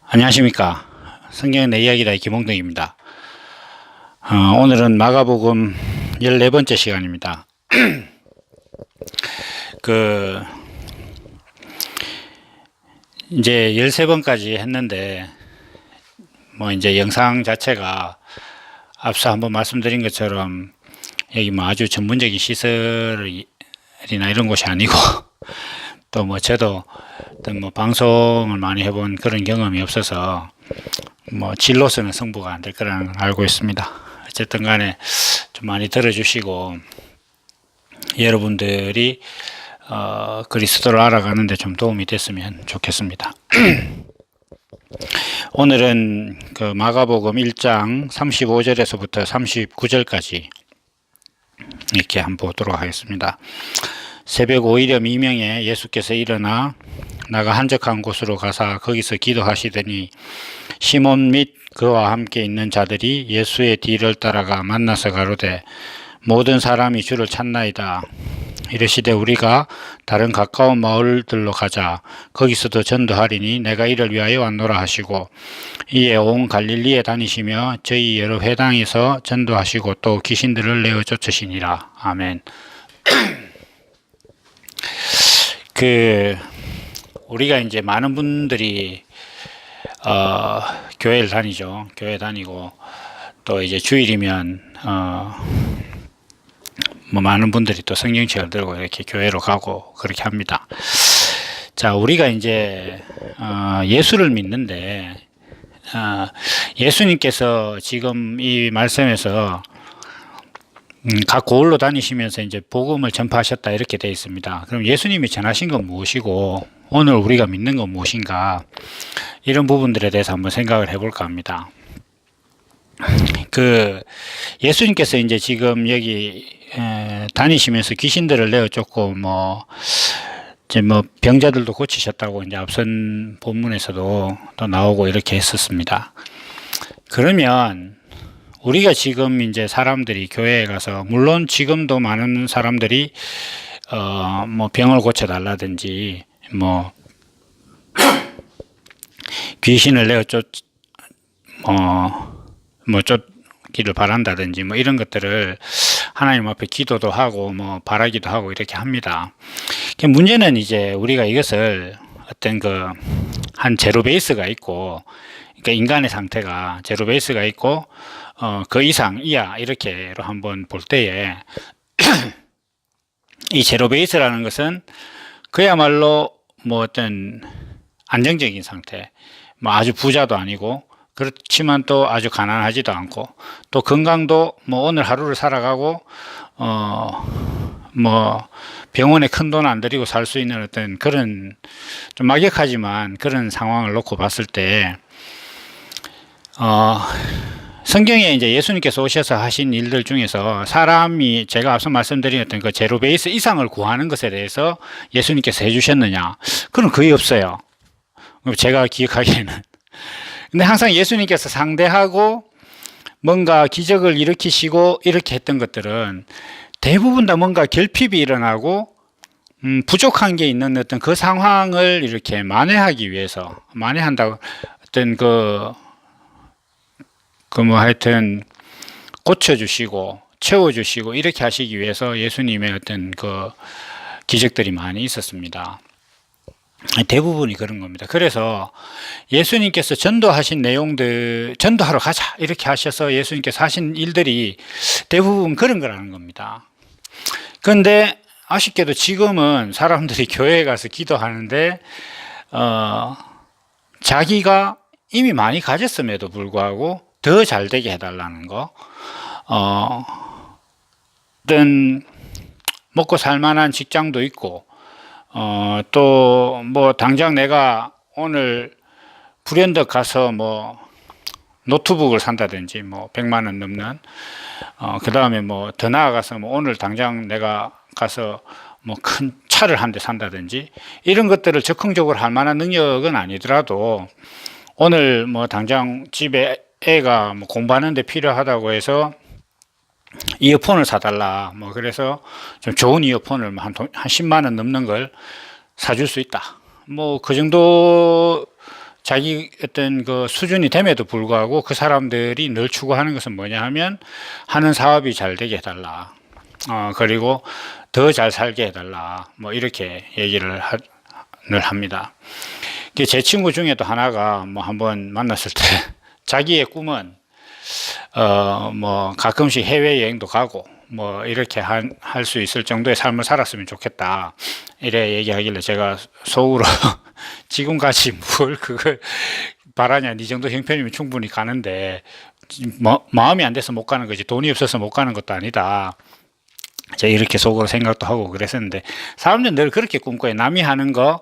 안녕하십니까. 성경의 내 이야기다의 김홍덕입니다. 오늘은 마가복음 14번째 시간입니다. 이제 13번까지 했는데, 이제 영상 자체가 앞서 한번 말씀드린 것처럼 여기 아주 전문적인 시설이나 이런 곳이 아니고, 또 저도 어떤 방송을 많이 해본 그런 경험이 없어서 질로서는 승부가 안 될 거라는 알고 있습니다. 어쨌든 간에 좀 많이 들어주시고 여러분들이 그리스도를 알아가는데 좀 도움이 됐으면 좋겠습니다. 오늘은 그 마가복음 1장 35절에서부터 39절까지 이렇게 한번 보도록 하겠습니다. 새벽 5이렴 이명에 예수께서 일어나 나가 한적한 곳으로 가사 거기서 기도하시더니 시몬 및 그와 함께 있는 자들이 예수의 뒤를 따라가 만나서 가로되 모든 사람이 주를 찾나이다. 이르시되 우리가 다른 가까운 마을들로 가자. 거기서도 전도하리니 내가 이를 위하여 왔노라 하시고 이에 온 갈릴리에 다니시며 저희 여러 회당에서 전도하시고 또 귀신들을 내어 쫓으시니라. 아멘. 우리가 이제 많은 분들이 교회를 다니죠. 교회 다니고 또 이제 주일이면 많은 분들이 또 성경책을 들고 이렇게 교회로 가고 그렇게 합니다. 자, 우리가 이제 예수를 믿는데 예수님께서 지금 이 말씀에서 각 고을로 다니시면서 이제 복음을 전파하셨다 이렇게 되어 있습니다. 그럼 예수님이 전하신 건 무엇이고 오늘 우리가 믿는 건 무엇인가, 이런 부분들에 대해서 한번 생각을 해볼까 합니다. 예수님께서 이제 지금 여기 다니시면서 귀신들을 내어 쫓고 병자들도 고치셨다고 이제 앞선 본문에서도 또 나오고 이렇게 했었습니다. 그러면 우리가 지금 이제 사람들이 교회에 가서, 물론 지금도 많은 사람들이 병을 고쳐달라든지 귀신을 내어 쫓기를 바란다든지 이런 것들을 하나님 앞에 기도도 하고 바라기도 하고 이렇게 합니다. 문제는 이제 우리가 이것을 어떤 한 제로 베이스가 있고, 그러니까 인간의 상태가 제로 베이스가 있고 그 이상 이하 이렇게로 한번 볼 때에 이 제로 베이스라는 것은 그야말로 어떤 안정적인 상태, 아주 부자도 아니고 그렇지만 또 아주 가난하지도 않고, 또 건강도 오늘 하루를 살아가고 병원에 큰 돈 안 들이고 살 수 있는 어떤 그런 좀 막역하지만 그런 상황을 놓고 봤을 때 성경에 이제 예수님께서 오셔서 하신 일들 중에서 사람이, 제가 앞서 말씀드린 어떤 그 제로 베이스 이상을 구하는 것에 대해서 예수님께서 해주셨느냐? 그건 거의 없어요. 제가 기억하기에는. 근데 항상 예수님께서 상대하고 뭔가 기적을 일으키시고 이렇게 했던 것들은 대부분 다 뭔가 결핍이 일어나고 부족한 게 있는 어떤 그 상황을 이렇게 만회하기 위해서, 만회한다고 어떤 하여튼 고쳐주시고 채워주시고 이렇게 하시기 위해서 예수님의 어떤 기적들이 많이 있었습니다. 대부분이 그런 겁니다. 그래서 예수님께서 전도하신 내용들, 전도하러 가자 이렇게 하셔서 예수님께서 하신 일들이 대부분 그런 거라는 겁니다. 그런데 아쉽게도 지금은 사람들이 교회에 가서 기도하는데 자기가 이미 많이 가졌음에도 불구하고 더 잘 되게 해달라는 거, 어떤 먹고 살만한 직장도 있고, 또 당장 내가 오늘 불현듯 가서 노트북을 산다든지 100만 원 넘는, 그 다음에 더 나아가서 오늘 당장 내가 가서 큰 차를 한 대 산다든지 이런 것들을 적극적으로 할 만한 능력은 아니더라도 오늘 당장 집에 애가 공부하는 데 필요하다고 해서 이어폰을 사달라, 그래서 좀 좋은 이어폰을 한 10만 원 넘는 걸 사줄 수 있다, 뭐 그 정도 자기 어떤 그 수준이 됨에도 불구하고 그 사람들이 늘 추구하는 것은 뭐냐 하면 하는 사업이 잘 되게 해달라. 그리고 더 잘 살게 해달라. 뭐 이렇게 얘기를 늘 합니다. 제 친구 중에도 하나가 뭐 한번 만났을 때 자기의 꿈은 뭐 가끔씩 해외여행도 가고 뭐 이렇게 할 수 있을 정도의 삶을 살았으면 좋겠다 이래 얘기하길래 제가 속으로 지금까지 뭘 그걸 바라냐, 네 정도 형편이면 충분히 가는데 마음이 안 돼서 못 가는 거지 돈이 없어서 못 가는 것도 아니다, 제가 이렇게 속으로 생각도 하고 그랬었는데, 사람들은 늘 그렇게 꿈꿔요. 남이 하는 거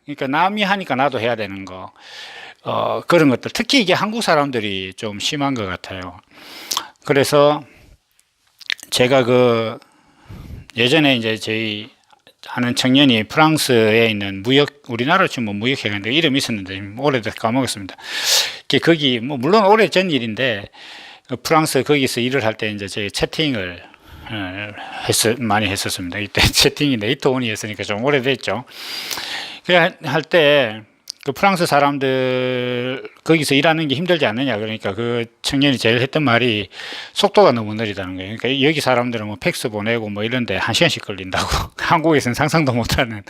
그러니까 남이 하니까 나도 해야 되는 거, 그런 것들, 특히 이게 한국 사람들이 좀 심한 것 같아요. 그래서 제가 그 예전에 이제 저희 하는 청년이 프랑스에 있는 우리나라로 치면 뭐 무역회관인데 이름이 있었는데 오래돼서 까먹었습니다. 거기 뭐 물론 오래전 일인데 프랑스 거기서 일을 할 때 이제 저희 채팅을 많이 했었습니다. 이때 채팅이 네이트온이었으니까 좀 오래됐죠. 그래 할 때 그 프랑스 사람들 거기서 일하는 게 힘들지 않느냐, 그러니까 그 청년이 제일 했던 말이 속도가 너무 느리다는 거예요. 그러니까 여기 사람들은 뭐 팩스 보내고 뭐 이런데 1시간씩 걸린다고 한국에서는 상상도 못하는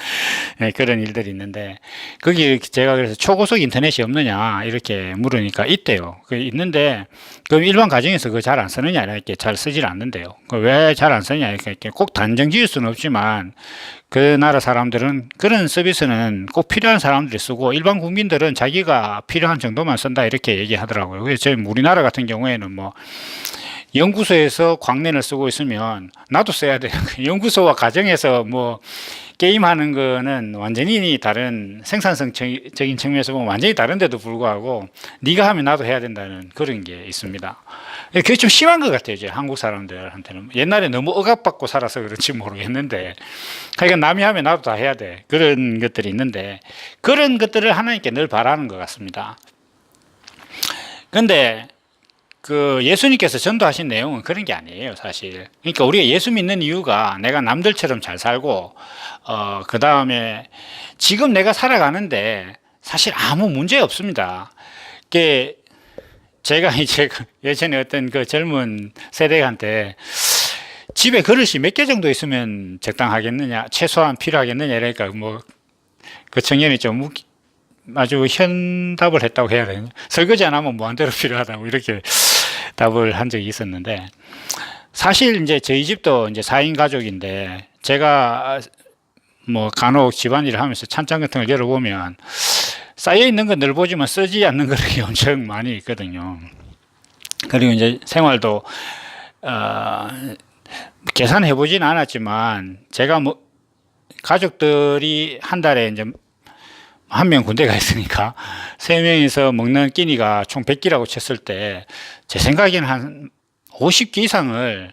그런 일들이 있는데, 거기 제가 그래서 초고속 인터넷이 없느냐 이렇게 물으니까 있대요. 있는데 그럼 일반 가정에서 그거 잘 안 쓰느냐, 이렇게 잘 쓰질 않는데요. 왜 잘 안 쓰느냐, 이렇게 꼭 단정 지을 수는 없지만 그 나라 사람들은 그런 서비스는 꼭 필요한 사람들이 쓰고 일반 국민들은 자기가 필요한 정도만 쓴다, 이렇게 얘기하더라고요. 그래서 저희 우리나라 같은 경우에는 뭐 연구소에서 광랜을 쓰고 있으면 나도 써야 돼요. 연구소와 가정에서 뭐 게임하는 거는 완전히 다른, 생산성적인 측면에서 보면 완전히 다른데도 불구하고 네가 하면 나도 해야 된다는 그런 게 있습니다. 그게 좀 심한 것 같아요, 이제 한국 사람들한테는. 옛날에 너무 억압받고 살아서 그런지 모르겠는데, 그러니까 남이 하면 나도 다 해야 돼, 그런 것들이 있는데, 그런 것들을 하나님께 늘 바라는 것 같습니다. 근데 그 예수님께서 전도하신 내용은 그런 게 아니에요, 사실. 그러니까 우리가 예수 믿는 이유가 내가 남들처럼 잘 살고, 그 다음에 지금 내가 살아가는데 사실 아무 문제 없습니다. 제가 이제 예전에 어떤 그 젊은 세대한테 집에 그릇이 몇 개 정도 있으면 적당하겠느냐, 최소한 필요하겠느냐, 이러니까 뭐 그 청년이 좀 아주 현답을 했다고 해야 되나? 설거지 안 하면 무한대로 필요하다고 이렇게 답을 한 적이 있었는데, 사실 이제 저희 집도 이제 4인 가족인데 제가 뭐 간혹 집안일을 하면서 찬장 같은 걸 열어보면 쌓여 있는 건 늘 보지만 쓰지 않는 것이 엄청 많이 있거든요. 그리고 이제 생활도 계산해 보진 않았지만 제가 뭐 가족들이 한 달에 이제 한 명 군대가 있으니까 3명이서 먹는 끼니가 총 100끼라고 쳤을 때 제 생각에는 한 50끼 이상을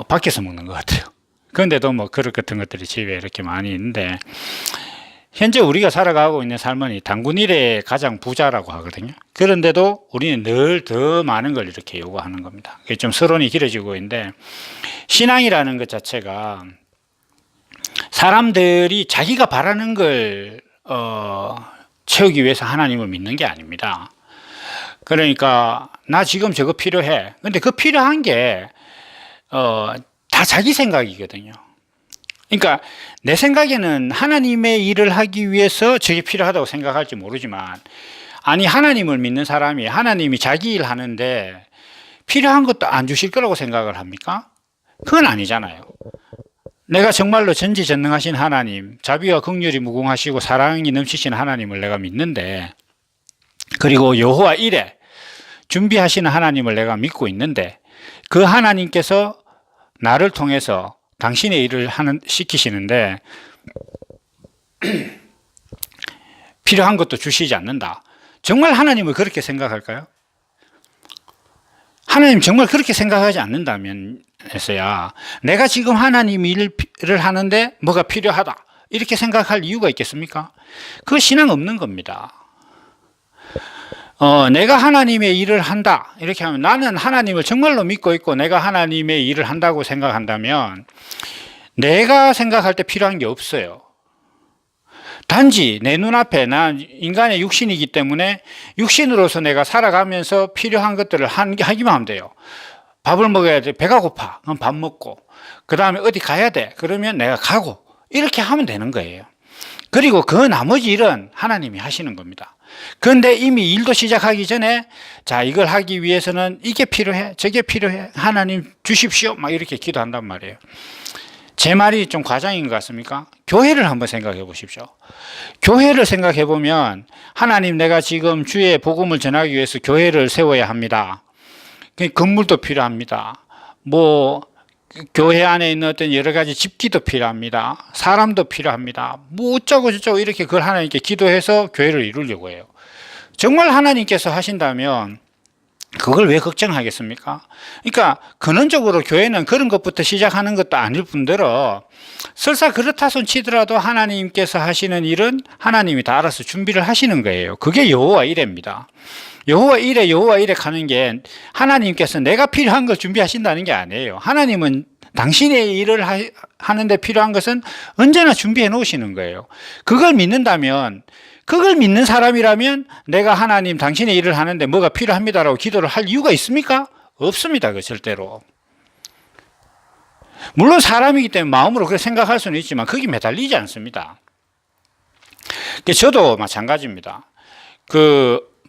밖에서 먹는 것 같아요. 그런데도 뭐 그릇 같은 것들이 집에 이렇게 많이 있는데, 현재 우리가 살아가고 있는 삶은 단군 일의 가장 부자라고 하거든요. 그런데도 우리는 늘 더 많은 걸 이렇게 요구하는 겁니다. 그게 좀 서론이 길어지고 있는데, 신앙이라는 것 자체가 사람들이 자기가 바라는 걸 채우기 위해서 하나님을 믿는 게 아닙니다. 그러니까 나 지금 저거 필요해. 근데 그 필요한 게 다 자기 생각이거든요. 그러니까 내 생각에는 하나님의 일을 하기 위해서 저게 필요하다고 생각할지 모르지만, 아니 하나님을 믿는 사람이 하나님이 자기 일 하는데 필요한 것도 안 주실 거라고 생각을 합니까? 그건 아니잖아요. 내가 정말로 전지전능하신 하나님, 자비와 긍휼이 무궁하시고 사랑이 넘치신 하나님을 내가 믿는데, 그리고 여호와 일에 준비하시는 하나님을 내가 믿고 있는데, 그 하나님께서 나를 통해서 당신의 일을 시키시는데 필요한 것도 주시지 않는다. 정말 하나님을 그렇게 생각할까요? 하나님 정말 그렇게 생각하지 않는다면 해서야 내가 지금 하나님 일을 하는데 뭐가 필요하다 이렇게 생각할 이유가 있겠습니까? 그 신앙 없는 겁니다. 내가 하나님의 일을 한다 이렇게 하면, 나는 하나님을 정말로 믿고 있고 내가 하나님의 일을 한다고 생각한다면 내가 생각할 때 필요한 게 없어요. 단지 내 눈앞에 난 인간의 육신이기 때문에 육신으로서 내가 살아가면서 필요한 것들을 하기만 하면 돼요. 밥을 먹어야 돼. 배가 고파. 그럼 밥 먹고. 그 다음에 어디 가야 돼. 그러면 내가 가고. 이렇게 하면 되는 거예요. 그리고 그 나머지 일은 하나님이 하시는 겁니다. 그런데 이미 일도 시작하기 전에 자, 이걸 하기 위해서는 이게 필요해. 저게 필요해. 하나님 주십시오. 막 이렇게 기도한단 말이에요. 제 말이 좀 과장인 것 같습니까? 교회를 한번 생각해 보십시오. 교회를 생각해 보면 하나님 내가 지금 주의 복음을 전하기 위해서 교회를 세워야 합니다. 건물도 필요합니다. 뭐 교회 안에 있는 어떤 여러 가지 집기도 필요합니다. 사람도 필요합니다. 뭐 어쩌고 저쩌고 이렇게 그걸 하나님께 기도해서 교회를 이루려고 해요. 정말 하나님께서 하신다면 그걸 왜 걱정하겠습니까? 그러니까 근원적으로 교회는 그런 것부터 시작하는 것도 아닐 뿐더러 설사 그렇다 손 치더라도 하나님께서 하시는 일은 하나님이 다 알아서 준비를 하시는 거예요. 그게 여호와 이레입니다. 여호와 이레 가는 게 하나님께서 내가 필요한 걸 준비하신다는 게 아니에요. 하나님은 당신의 일을 하는데 필요한 것은 언제나 준비해 놓으시는 거예요. 그걸 믿는다면, 그걸 믿는 사람이라면 내가 하나님 당신의 일을 하는데 뭐가 필요합니다라고 기도를 할 이유가 있습니까? 없습니다. 그 절대로. 물론 사람이기 때문에 마음으로 그렇게 생각할 수는 있지만 거기 매달리지 않습니다. 저도 마찬가지입니다.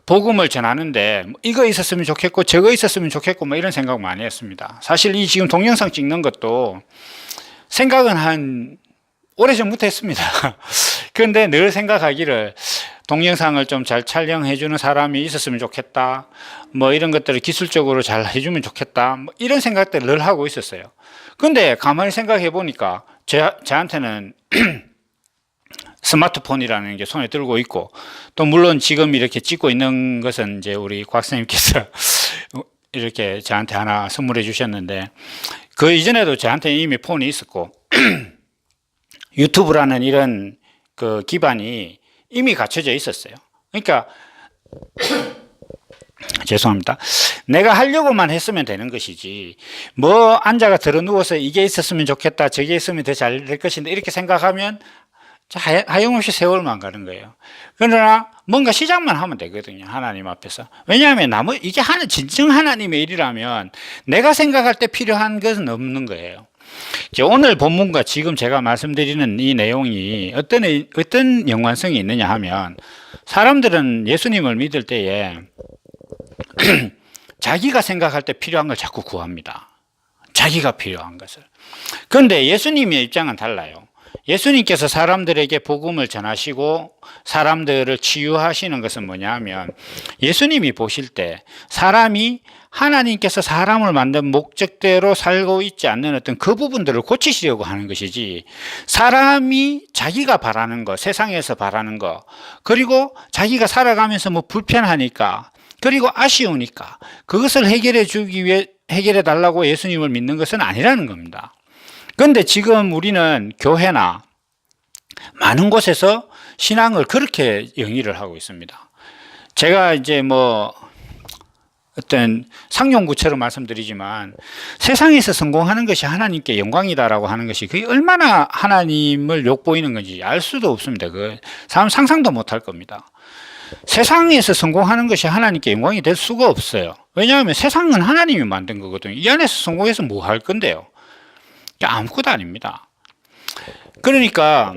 복음을 전하는데 이거 있었으면 좋겠고 저거 있었으면 좋겠고 뭐 이런 생각 많이 했습니다. 사실 이 지금 동영상 찍는 것도 생각은 한 오래전부터 했습니다. 그런데 늘 생각하기를 동영상을 좀 잘 촬영해 주는 사람이 있었으면 좋겠다. 뭐 이런 것들을 기술적으로 잘 해주면 좋겠다. 뭐 이런 생각들을 늘 하고 있었어요. 그런데 가만히 생각해 보니까 저한테는 스마트폰이라는 게 손에 들고 있고 또 물론 지금 이렇게 찍고 있는 것은 이제 우리 곽선생님께서 이렇게 저한테 하나 선물해 주셨는데 그 이전에도 저한테 이미 폰이 있었고 유튜브라는 이런 그 기반이 이미 갖춰져 있었어요. 그러니까 죄송합니다. 내가 하려고만 했으면 되는 것이지 뭐 앉아가 들어 누워서 이게 있었으면 좋겠다 저게 있으면 더 잘 될 것인데 이렇게 생각하면 하염없이 세월만 가는 거예요. 그러나 뭔가 시작만 하면 되거든요. 하나님 앞에서. 왜냐하면 이게 진정 하나님의 일이라면 내가 생각할 때 필요한 것은 없는 거예요. 오늘 본문과 지금 제가 말씀드리는 이 내용이 어떤 연관성이 있느냐 하면 사람들은 예수님을 믿을 때에 자기가 생각할 때 필요한 걸 자꾸 구합니다. 자기가 필요한 것을. 그런데 예수님의 입장은 달라요. 예수님께서 사람들에게 복음을 전하시고 사람들을 치유하시는 것은 뭐냐 하면 예수님이 보실 때 사람이 하나님께서 사람을 만든 목적대로 살고 있지 않는 어떤 그 부분들을 고치시려고 하는 것이지 사람이 자기가 바라는 것, 세상에서 바라는 것 그리고 자기가 살아가면서 뭐 불편하니까 그리고 아쉬우니까 그것을 해결해 달라고 예수님을 믿는 것은 아니라는 겁니다. 그런데 지금 우리는 교회나 많은 곳에서 신앙을 그렇게 영위를 하고 있습니다. 제가 이제 뭐 어떤 상용구처럼 말씀드리지만 세상에서 성공하는 것이 하나님께 영광이다라고 하는 것이 그게 얼마나 하나님을 욕보이는 건지 알 수도 없습니다. 그 사람 상상도 못할 겁니다. 세상에서 성공하는 것이 하나님께 영광이 될 수가 없어요. 왜냐하면 세상은 하나님이 만든 거거든요. 이 안에서 성공해서 뭐 할 건데요? 아무것도 아닙니다. 그러니까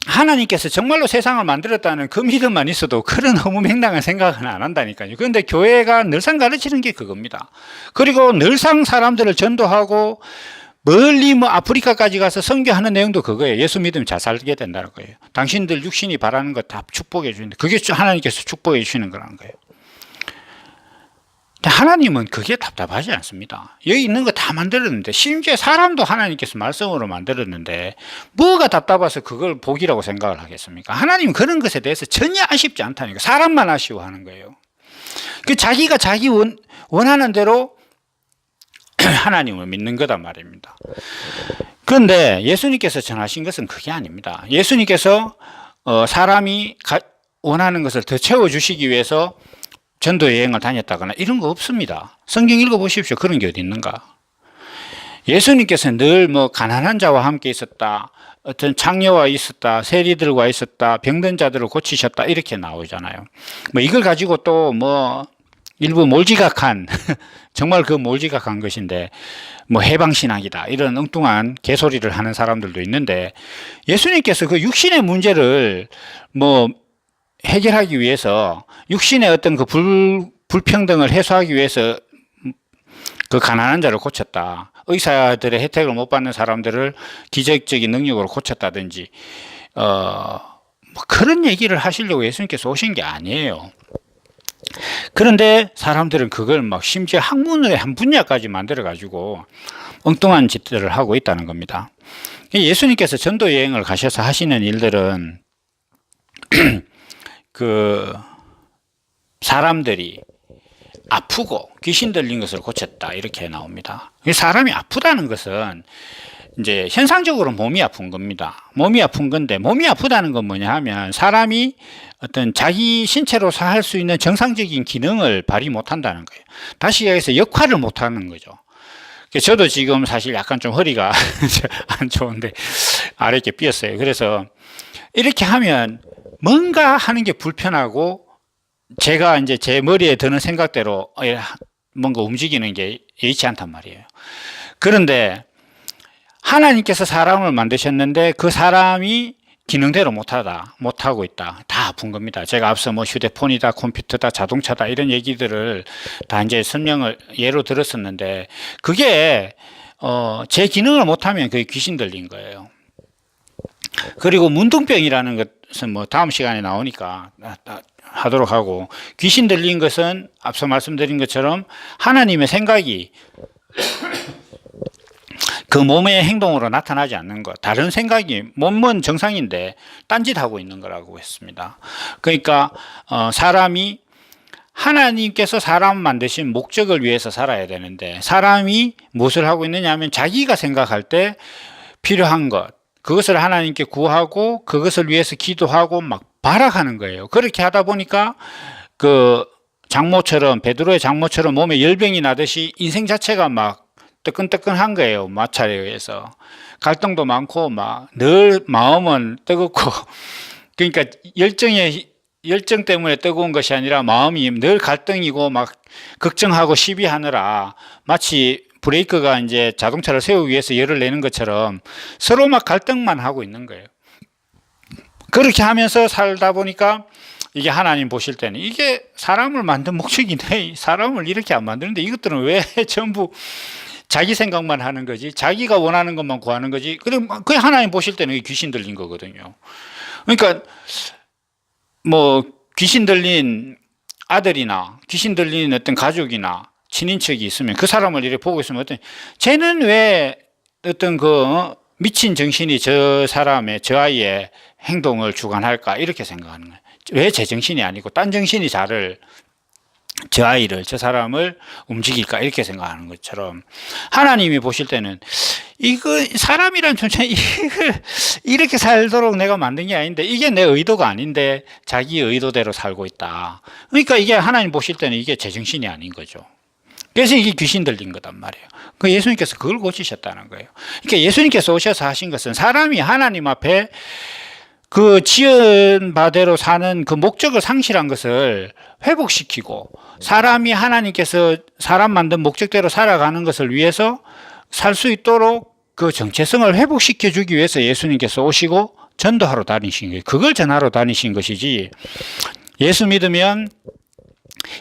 하나님께서 정말로 세상을 만들었다는 그 믿음만 있어도 그런 허무맹랑한 생각은 안 한다니까요. 그런데 교회가 늘상 가르치는 게 그겁니다. 그리고 늘상 사람들을 전도하고 멀리 뭐 아프리카까지 가서 선교하는 내용도 그거예요. 예수 믿으면 잘 살게 된다는 거예요. 당신들 육신이 바라는 거 다 축복해 주는데 그게 하나님께서 축복해 주시는 거라는 거예요. 하나님은 그게 답답하지 않습니다. 여기 있는 거 다 만들었는데 심지어 사람도 하나님께서 말씀으로 만들었는데 뭐가 답답해서 그걸 복이라고 생각을 하겠습니까? 하나님은 그런 것에 대해서 전혀 아쉽지 않다니까. 사람만 아쉬워하는 거예요. 자기가 자기 원하는 대로 하나님을 믿는 거단 말입니다. 그런데 예수님께서 전하신 것은 그게 아닙니다. 예수님께서 사람이 원하는 것을 더 채워주시기 위해서 전도 여행을 다녔다거나 이런 거 없습니다. 성경 읽어보십시오. 그런 게 어디 있는가? 예수님께서 늘 뭐 가난한 자와 함께 있었다. 어떤 창녀와 있었다, 세리들과 있었다, 병든 자들을 고치셨다 이렇게 나오잖아요. 뭐 이걸 가지고 또 뭐 일부 몰지각한 정말 그 몰지각한 것인데 뭐 해방신학이다 이런 엉뚱한 개소리를 하는 사람들도 있는데 예수님께서 그 육신의 문제를 뭐 해결하기 위해서 육신의 어떤 그 불평등을 해소하기 위해서 그 가난한 자를 고쳤다. 의사들의 혜택을 못 받는 사람들을 기적적인 능력으로 고쳤다든지 뭐 그런 얘기를 하시려고 예수님께서 오신 게 아니에요. 그런데 사람들은 그걸 막 심지어 학문의 한 분야까지 만들어 가지고 엉뚱한 짓들을 하고 있다는 겁니다. 예수님께서 전도 여행을 가셔서 하시는 일들은 그 사람들이 아프고 귀신 들린 것을 고쳤다 이렇게 나옵니다. 사람이 아프다는 것은 이제 현상적으로 몸이 아픈 겁니다. 몸이 아픈 건데 몸이 아프다는 건 뭐냐 하면 사람이 어떤 자기 신체로서 할 수 있는 정상적인 기능을 발휘 못한다는 거예요. 다시 얘기해서 역할을 못하는 거죠. 저도 지금 사실 약간 좀 허리가 안 좋은데 아래 이렇게 삐었어요. 그래서 이렇게 하면 뭔가 하는 게 불편하고 제가 이제 제 머리에 드는 생각대로 뭔가 움직이는 게 여의치 않단 말이에요. 그런데 하나님께서 사람을 만드셨는데 그 사람이 기능대로 못하고 있다. 다 아픈 겁니다. 제가 앞서 뭐 휴대폰이다, 컴퓨터다, 자동차다 이런 얘기들을 다 이제 설명을 예로 들었었는데 그게 제 기능을 못하면 그게 귀신 들린 거예요. 그리고 문둥병이라는 것은 뭐 다음 시간에 나오니까 하도록 하고 귀신 들린 것은 앞서 말씀드린 것처럼 하나님의 생각이 그 몸의 행동으로 나타나지 않는 것, 다른 생각이 몸은 정상인데 딴짓하고 있는 거라고 했습니다. 그러니까 사람이 하나님께서 사람 만드신 목적을 위해서 살아야 되는데 사람이 무엇을 하고 있느냐 하면 자기가 생각할 때 필요한 것, 그것을 하나님께 구하고 그것을 위해서 기도하고 막 발악하는 거예요. 그렇게 하다 보니까 그 장모처럼 베드로의 장모처럼 몸에 열병이 나듯이 인생 자체가 막 뜨끈뜨끈한 거예요. 마찰에 의해서 갈등도 많고 막 늘 마음은 뜨겁고 그러니까 열정 때문에 뜨거운 것이 아니라 마음이 늘 갈등이고 막 걱정하고 시비하느라 마치 브레이크가 이제 자동차를 세우기 위해서 열을 내는 것처럼 서로 막 갈등만 하고 있는 거예요. 그렇게 하면서 살다 보니까 이게 하나님 보실 때는 이게 사람을 만든 목적인데 사람을 이렇게 안 만드는데 이것들은 왜 전부 자기 생각만 하는 거지, 자기가 원하는 것만 구하는 거지. 그냥 하나님 보실 때는 귀신 들린 거거든요. 그러니까 뭐 귀신 들린 아들이나 귀신 들린 어떤 가족이나 친인척이 있으면 그 사람을 이렇게 보고 있으면 어떤 쟤는 왜 어떤 그 미친 정신이 저 사람의 저 아이의 행동을 주관할까 이렇게 생각하는 거예요. 왜 제 정신이 아니고 딴 정신이 저 아이를, 저 사람을 움직일까 이렇게 생각하는 것처럼 하나님이 보실 때는 이거 사람이란 존재 이걸 이렇게 살도록 내가 만든 게 아닌데 이게 내 의도가 아닌데 자기 의도대로 살고 있다. 그러니까 이게 하나님 보실 때는 이게 제정신이 아닌 거죠. 그래서 이게 귀신 들린 거단 말이에요. 그 예수님께서 그걸 고치셨다는 거예요. 그러니까 예수님께서 오셔서 하신 것은 사람이 하나님 앞에 그 지은 바대로 사는 그 목적을 상실한 것을 회복시키고 사람이 하나님께서 사람 만든 목적대로 살아가는 것을 위해서 살 수 있도록 그 정체성을 회복시켜 주기 위해서 예수님께서 오시고 전도하러 다니신 거예요. 그걸 전하러 다니신 것이지 예수 믿으면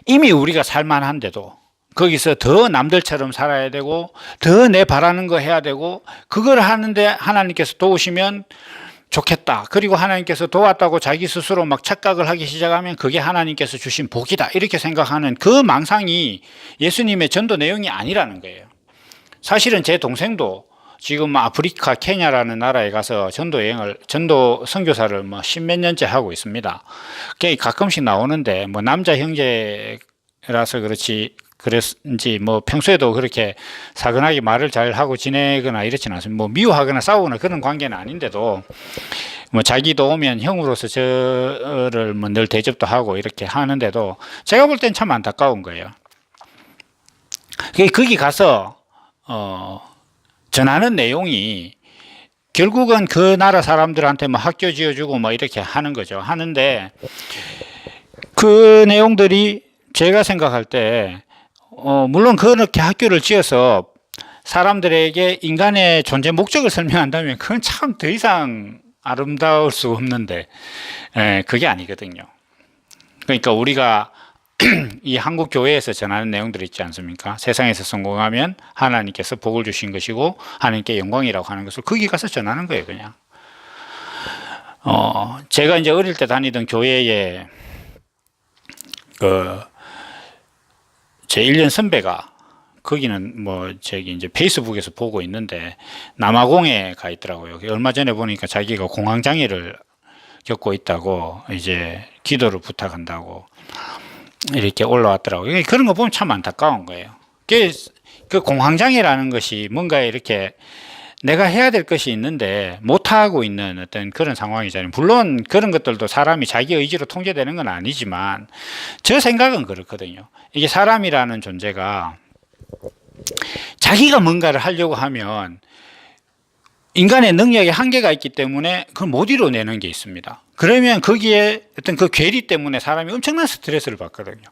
이미 우리가 살만한데도 거기서 더 남들처럼 살아야 되고 더 내 바라는 거 해야 되고 그걸 하는데 하나님께서 도우시면 좋겠다. 그리고 하나님께서 도왔다고 자기 스스로 막 착각을 하기 시작하면 그게 하나님께서 주신 복이다. 이렇게 생각하는 그 망상이 예수님의 전도 내용이 아니라는 거예요. 사실은 제 동생도 지금 아프리카 케냐라는 나라에 가서 전도 선교사를 뭐 십몇 년째 하고 있습니다. 가끔씩 나오는데 뭐 남자 형제라서 그랬는지 뭐 평소에도 그렇게 사근하게 말을 잘 하고 지내거나 이렇지는 않습니다. 뭐 미워하거나 싸우거나 그런 관계는 아닌데도 뭐 자기도 오면 형으로서 저를 뭐 늘 대접도 하고 이렇게 하는데도 제가 볼 땐 참 안타까운 거예요. 거기 가서 전하는 내용이 결국은 그 나라 사람들한테 뭐 학교 지어주고 뭐 이렇게 하는 거죠. 하는데 그 내용들이 제가 생각할 때 물론 그렇게 학교를 지어서 사람들에게 인간의 존재 목적을 설명한다면 그건 참 더 이상 아름다울 수 없는데 그게 아니거든요. 그러니까 우리가 이 한국 교회에서 전하는 내용들이 있지 않습니까? 세상에서 성공하면 하나님께서 복을 주신 것이고 하나님께 영광이라고 하는 것을 거기 가서 전하는 거예요, 그냥. 제가 이제 어릴 때 다니던 교회에 제 1년 선배가 거기는 뭐 저기 이제 페이스북에서 보고 있는데 남아공에 가 있더라고요. 얼마 전에 보니까 자기가 공황 장애를 겪고 있다고 이제 기도를 부탁한다고 이렇게 올라왔더라고요. 그런 거 보면 참 안타까운 거예요. 그 공황장애라는 것이 뭔가 이렇게 내가 해야 될 것이 있는데 못하고 있는 어떤 그런 상황이잖아요. 물론 그런 것들도 사람이 자기 의지로 통제되는 건 아니지만 저 생각은 그렇거든요. 이게 사람이라는 존재가 자기가 뭔가를 하려고 하면 인간의 능력에 한계가 있기 때문에 그걸 못 이뤄내는 게 있습니다. 그러면 거기에 어떤 그 괴리 때문에 사람이 엄청난 스트레스를 받거든요.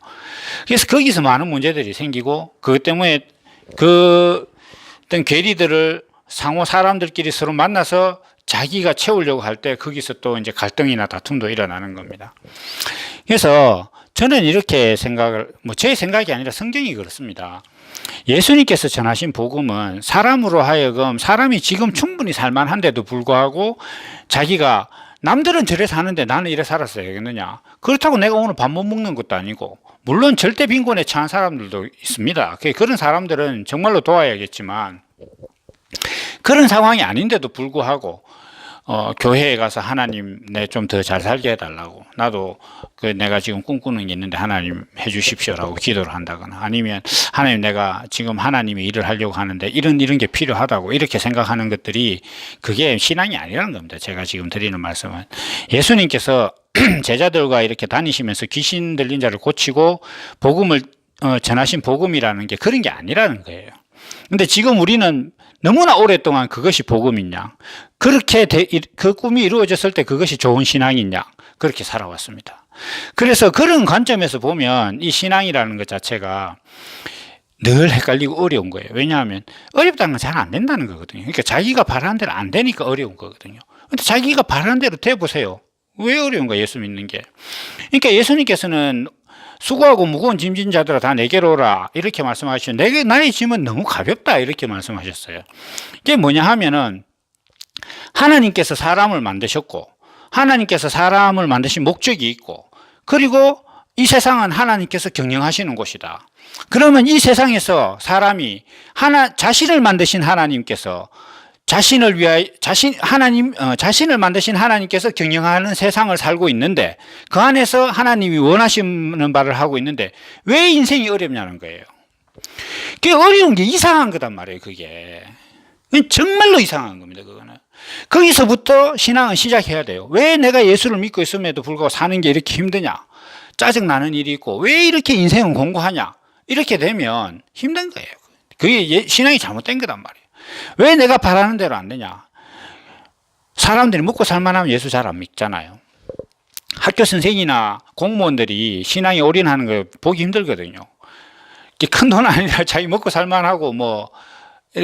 그래서 거기서 많은 문제들이 생기고 그것 때문에 그 어떤 괴리들을 상호 사람들끼리 서로 만나서 자기가 채우려고 할 때 거기서 또 이제 갈등이나 다툼도 일어나는 겁니다. 그래서 저는 이렇게 제 생각이 아니라 성경이 그렇습니다. 예수님께서 전하신 복음은 사람으로 하여금 사람이 지금 충분히 살만한데도 불구하고 자기가 남들은 저래 사는데 나는 이래 살았어야 되겠느냐. 그렇다고 내가 오늘 밥 못 먹는 것도 아니고 물론 절대 빈곤에 처한 사람들도 있습니다. 그런 사람들은 정말로 도와야겠지만 그런 상황이 아닌데도 불구하고 교회에 가서 하나님 내 좀 더 잘 살게 해달라고 나도 내가 지금 꿈꾸는 게 있는데 하나님 해주십시오라고 기도를 한다거나 아니면 하나님 내가 지금 하나님의 일을 하려고 하는데 이런 게 필요하다고 이렇게 생각하는 것들이 그게 신앙이 아니라는 겁니다. 제가 지금 드리는 말씀은 예수님께서 제자들과 이렇게 다니시면서 귀신 들린 자를 고치고 복음을 전하신 복음이라는 게 그런 게 아니라는 거예요. 근데 지금 우리는 너무나 오랫동안 그것이 복음이냐, 그렇게 그 꿈이 이루어졌을 때 그것이 좋은 신앙이냐, 그렇게 살아왔습니다. 그래서 그런 관점에서 보면 이 신앙이라는 것 자체가 늘 헷갈리고 어려운 거예요. 왜냐하면 어렵다는 건 잘 안 된다는 거거든요. 그러니까 자기가 바라는 대로 안 되니까 어려운 거거든요. 근데 자기가 바라는 대로 돼보세요. 왜 어려운 거예요, 예수 믿는 게. 그러니까 예수님께서는 수고하고 무거운 짐진 자들아 다 내게로 오라 이렇게 말씀하시죠. 나의 짐은 너무 가볍다 이렇게 말씀하셨어요. 이게 뭐냐 하면은 하나님께서 사람을 만드셨고 하나님께서 사람을 만드신 목적이 있고 그리고 이 세상은 하나님께서 경영하시는 곳이다. 그러면 이 세상에서 사람이 자신을 만드신 하나님께서 자신을 만드신 하나님께서 경영하는 세상을 살고 있는데 그 안에서 하나님이 원하시는 바를 하고 있는데 왜 인생이 어렵냐는 거예요. 그게 어려운 게 이상한 거단 말이에요, 그게. 정말로 이상한 겁니다, 그거는. 거기서부터 신앙은 시작해야 돼요. 왜 내가 예수를 믿고 있음에도 불구하고 사는 게 이렇게 힘드냐? 짜증나는 일이 있고 왜 이렇게 인생은 공고하냐? 이렇게 되면 힘든 거예요. 그게 신앙이 잘못된 거단 말이에요. 왜 내가 바라는 대로 안 되냐? 사람들이 먹고 살만하면 예수 잘 안 믿잖아요. 학교 선생이나 공무원들이 신앙에 올인하는 거 보기 힘들거든요. 큰 돈 아니라 자기 먹고 살만하고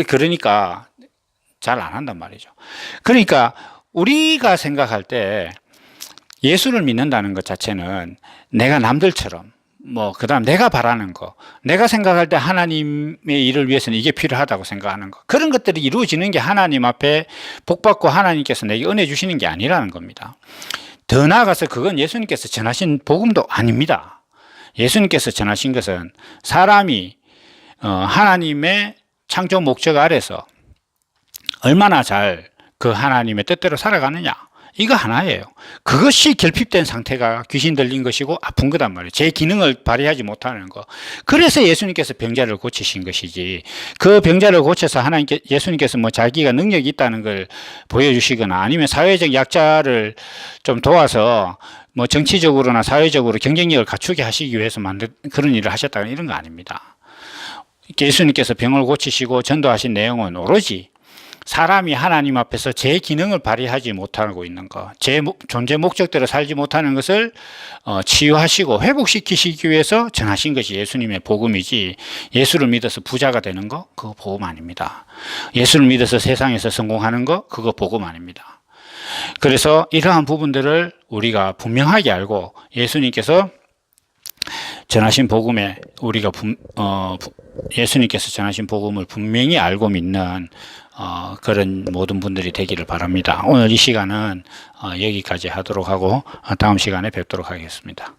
그러니까 잘 안 한단 말이죠. 그러니까 우리가 생각할 때 예수를 믿는다는 것 자체는 내가 남들처럼 그다음 내가 바라는 거, 내가 생각할 때 하나님의 일을 위해서는 이게 필요하다고 생각하는 거, 그런 것들이 이루어지는 게 하나님 앞에 복받고 하나님께서 내게 은혜 주시는 게 아니라는 겁니다. 더 나아가서 그건 예수님께서 전하신 복음도 아닙니다. 예수님께서 전하신 것은 사람이 하나님의 창조 목적 아래서 얼마나 잘 그 하나님의 뜻대로 살아가느냐, 이거 하나예요. 그것이 결핍된 상태가 귀신 들린 것이고 아픈 거단 말이에요. 제 기능을 발휘하지 못하는 거. 그래서 예수님께서 병자를 고치신 것이지, 그 병자를 고쳐서 예수님께서 자기가 능력이 있다는 걸 보여주시거나 아니면 사회적 약자를 좀 도와서 정치적으로나 사회적으로 경쟁력을 갖추게 하시기 위해서 만든 그런 일을 하셨다는 이런 거 아닙니다. 예수님께서 병을 고치시고 전도하신 내용은 오로지 사람이 하나님 앞에서 제 기능을 발휘하지 못하고 있는 것, 제 존재 목적대로 살지 못하는 것을 치유하시고 회복시키시기 위해서 전하신 것이 예수님의 복음이지, 예수를 믿어서 부자가 되는 거, 그거 복음 아닙니다. 예수를 믿어서 세상에서 성공하는 거, 그거 복음 아닙니다. 그래서 이러한 부분들을 우리가 분명하게 알고 예수님께서 전하신 복음에 예수님께서 전하신 복음을 분명히 알고 믿는 그런 모든 분들이 되기를 바랍니다. 오늘 이 시간은 여기까지 하도록 하고 다음 시간에 뵙도록 하겠습니다.